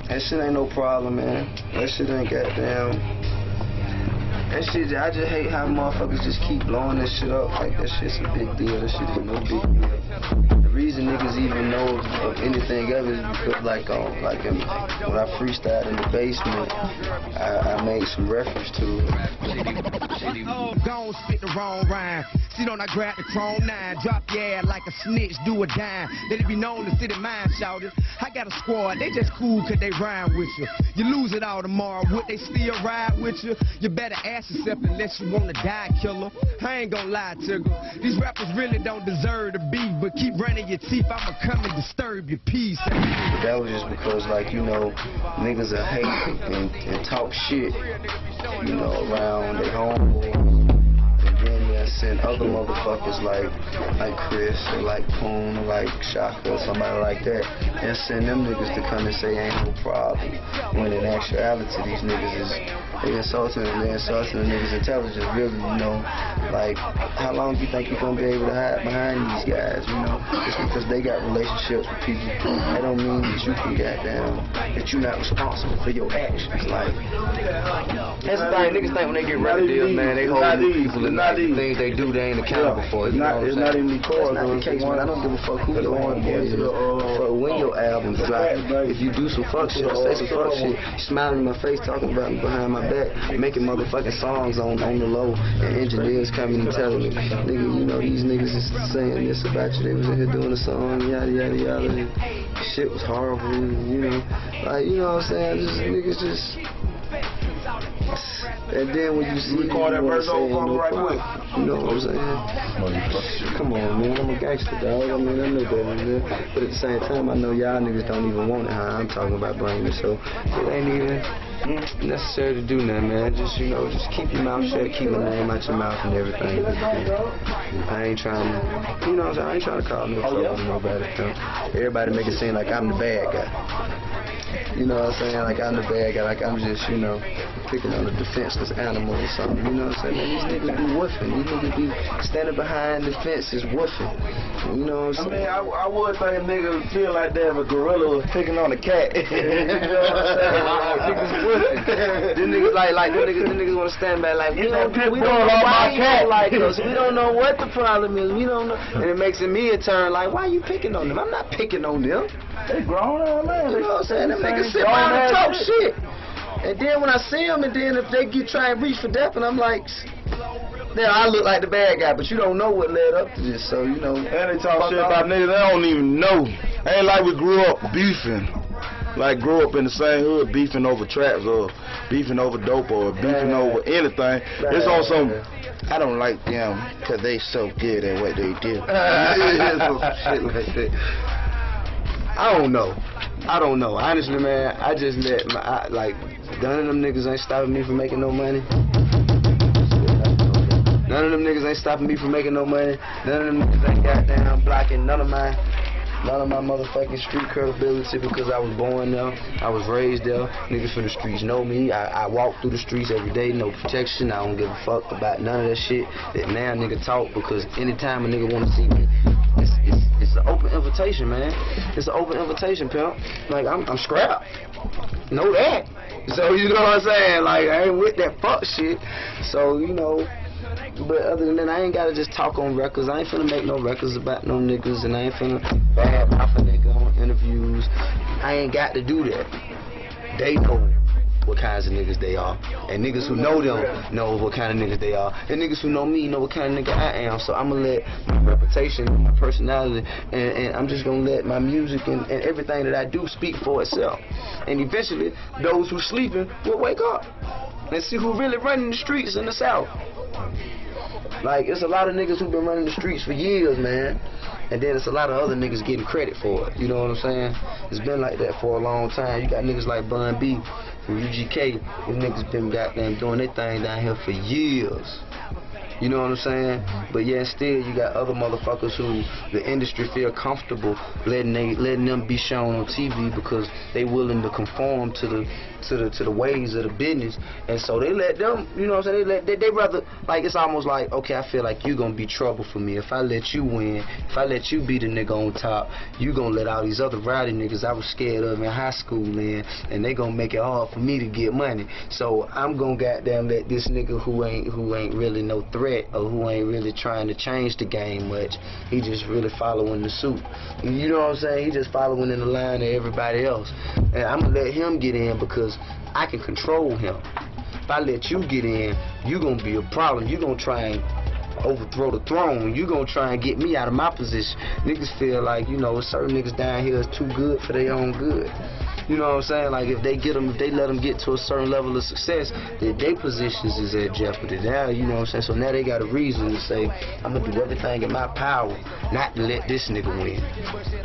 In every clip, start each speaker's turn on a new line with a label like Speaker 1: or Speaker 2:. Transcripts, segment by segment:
Speaker 1: That shit ain't no problem, man. That shit ain't goddamn. That shit, I just hate how motherfuckers just keep blowing that shit up. Like, that shit's a big deal. That shit is no big deal. The reason niggas even know of anything of it is because, like when I freestyled in the basement, I made some reference to it.
Speaker 2: Gon' spit the wrong rhyme. See, don't I grab the chrome 9, drop your ass like a snitch, do a dime. Let it be known the city mind shouted. I got a squad, they just cool cause they rhyme with you. You lose it all tomorrow, would they still ride with you? You better ask yourself unless you wanna die, killer. I ain't gonna lie to you. These rappers really don't deserve to be, but keep running your teeth, I'ma come and disturb your peace.
Speaker 1: But that was just because, like, you know, niggas will hate and talk shit, you know, around their homeboys. And then they'll send other motherfuckers like Chris or like Poon or like Shaka or somebody like that. They'll send them niggas to come and say ain't no problem. When in actuality, these niggas they insulting the niggas' intelligence, really, you know. Like, how long do you think you're gonna be able to hide behind these guys, you know? Just because they got relationships with people, that don't mean that you can that you're not responsible for your actions. Like, that's the thing, niggas think when they get record deals, man, they hold people and the things they do, they ain't accountable for.
Speaker 3: It's not in the core.
Speaker 1: That's not the case, man. I don't give a fuck who your homeboy is. Fuck when your album's dropping. If you do some fuck shit, say some fuck shit, smiling in my face, talking about me behind my back, making motherfucking songs on the low, and engineers coming and telling me, nigga, you know, these niggas is saying this about you. They was in here doing a song, yada yada yada. And shit was horrible, you know. Like, you know what I'm saying? Just niggas just. And then when you see
Speaker 3: you call that verse over right quick.
Speaker 1: You know what I'm saying? Come on, man. I'm a gangster, dog. I mean, I know better than that. But at the same time, I know y'all niggas don't even want it how I'm talking about bringing it. So it ain't even necessary to do nothing, man. Just, you know, just keep your mouth shut, keep my name out your mouth and everything. I ain't trying to, you know what I'm saying? I ain't trying to call no trouble to nobody. Everybody make it seem like I'm the bad guy. You know what I'm saying? Like I'm the bad guy, like I'm just, you know, picking on a defenseless animal or something. You know what I'm saying? Man, these niggas be woofing. These niggas be standing behind the fences woofing. You know what I'm saying?
Speaker 3: I mean, I would think a nigga would feel like that if a gorilla was picking on a cat. You know what I'm saying? Like, niggas woofing.
Speaker 1: Them niggas them niggas want to stand back like, we don't
Speaker 3: know why
Speaker 1: you like us. We don't know what the problem is. We don't know. And it makes me a turn like, why you picking on them? I'm not picking on them.
Speaker 3: They grown up, man.
Speaker 1: You know what I'm saying? Them niggas sit around and talk shit. And then when I see them, and then if they try and reach for death, and I'm like, now I look like the bad guy, but you don't know what led up to this, so you know.
Speaker 3: And they talk shit about niggas they don't even know. Ain't like we grew up beefing. Like grew up in the same hood, beefing over traps or beefing over dope or beefing over anything. It's on some. I don't like them because they so good at what they do.
Speaker 1: Shit like that. I don't know. Honestly, man, I just let none of them niggas ain't stopping me from making no money. None of them niggas ain't stopping me from making no money. None of them niggas ain't goddamn blocking none of my motherfucking street credibility because I was born there. I was raised there. Niggas from the streets know me. I walk through the streets every day, no protection. I don't give a fuck about none of that shit that now nigga talk because anytime a nigga wanna see me, it's an open invitation, man. It's an open invitation, pimp. Like, I'm scrapped. Know that. So, you know what I'm saying? Like, I ain't with that fuck shit. So, you know, but other than that, I ain't gotta just talk on records. I ain't finna make no records about no niggas, and I ain't finna bad off a nigga on interviews. I ain't got to do that. They know what kinds of niggas they are, and niggas who know them know what kind of niggas they are, and niggas who know me know what kind of nigga I am. So I'ma let my reputation, my personality, and I'm just gonna let my music and everything that I do speak for itself. And eventually, those who sleeping will wake up and see who really running the streets in the South. Like, it's a lot of niggas who been running the streets for years, man. And then it's a lot of other niggas getting credit for it. You know what I'm saying? It's been like that for a long time. You got niggas like Bun B from UGK. These niggas been goddamn doing their thing down here for years. You know what I'm saying? But yeah, still you got other motherfuckers who the industry feel comfortable letting them be shown on TV because they willing to conform to the ways of the business, and so they let them, you know what I'm saying? They rather, like, it's almost like, okay, I feel like you gonna be trouble for me if I let you win, if I let you be the nigga on top, you gonna let all these other rowdy niggas I was scared of in high school in, and they gonna make it hard for me to get money. So I'm gonna goddamn let this nigga who ain't really no threat, or who ain't really trying to change the game much, he just really following the suit. You know what I'm saying? He just following in the line of everybody else, and I'm gonna let him get in because I can control him. If I let you get in, you gonna be a problem. You gonna try and overthrow the throne. You gonna try and get me out of my position. Niggas feel like, you know, certain niggas down here is too good for their own good. You know what I'm saying? Like, if they let them get to a certain level of success, their positions is at jeopardy. Now, you know what I'm saying? So now they got a reason to say, I'm gonna do everything in my power not to let this nigga win.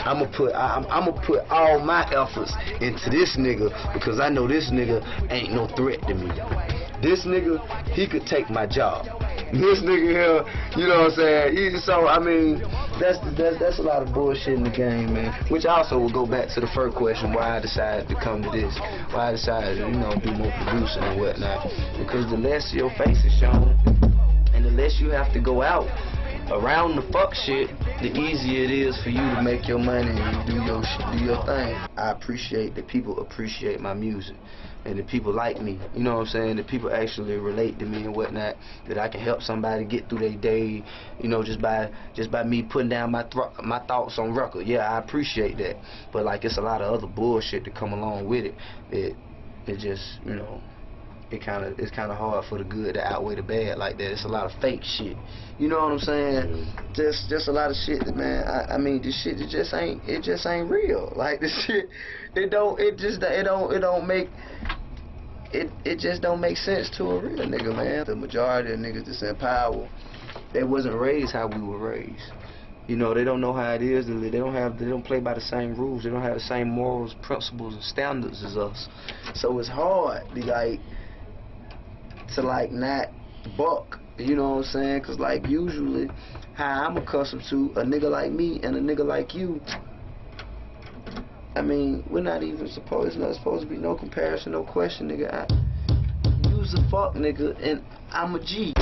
Speaker 1: I'm gonna put all my efforts into this nigga because I know this nigga ain't no threat to me. This nigga, he could take my job. This nigga here, you know what I'm saying? So, I mean, that's a lot of bullshit in the game, man. Which also will go back to the first question, why I decided to come to this. Why I decided to, you know, do more producing and whatnot. Because the less your face is shown, and the less you have to go out around the fuck shit, the easier it is for you to make your money and do your thing. I appreciate that people appreciate my music, and that people like me. You know what I'm saying? That people actually relate to me and whatnot. That I can help somebody get through their day, you know, just by me putting down my thoughts on record. Yeah, I appreciate that. But like, it's a lot of other bullshit that come along with it. It just, you know, it's kind of hard for the good to outweigh the bad like that. It's a lot of fake shit. You know what I'm saying? Just a lot of shit that, man. I mean, this shit it just ain't real. Like, this shit, it just don't make sense to a real nigga, man. The majority of niggas that's in power, they wasn't raised how we were raised. You know, they don't know how it is. They don't play by the same rules. They don't have the same morals, principles, and standards as us. So it's hard to not buck, you know what I'm saying? Because, like, usually how I'm accustomed to a nigga like me and a nigga like you, I mean, it's not supposed to be no comparison, no question, nigga. You's a fuck nigga and I'm a G.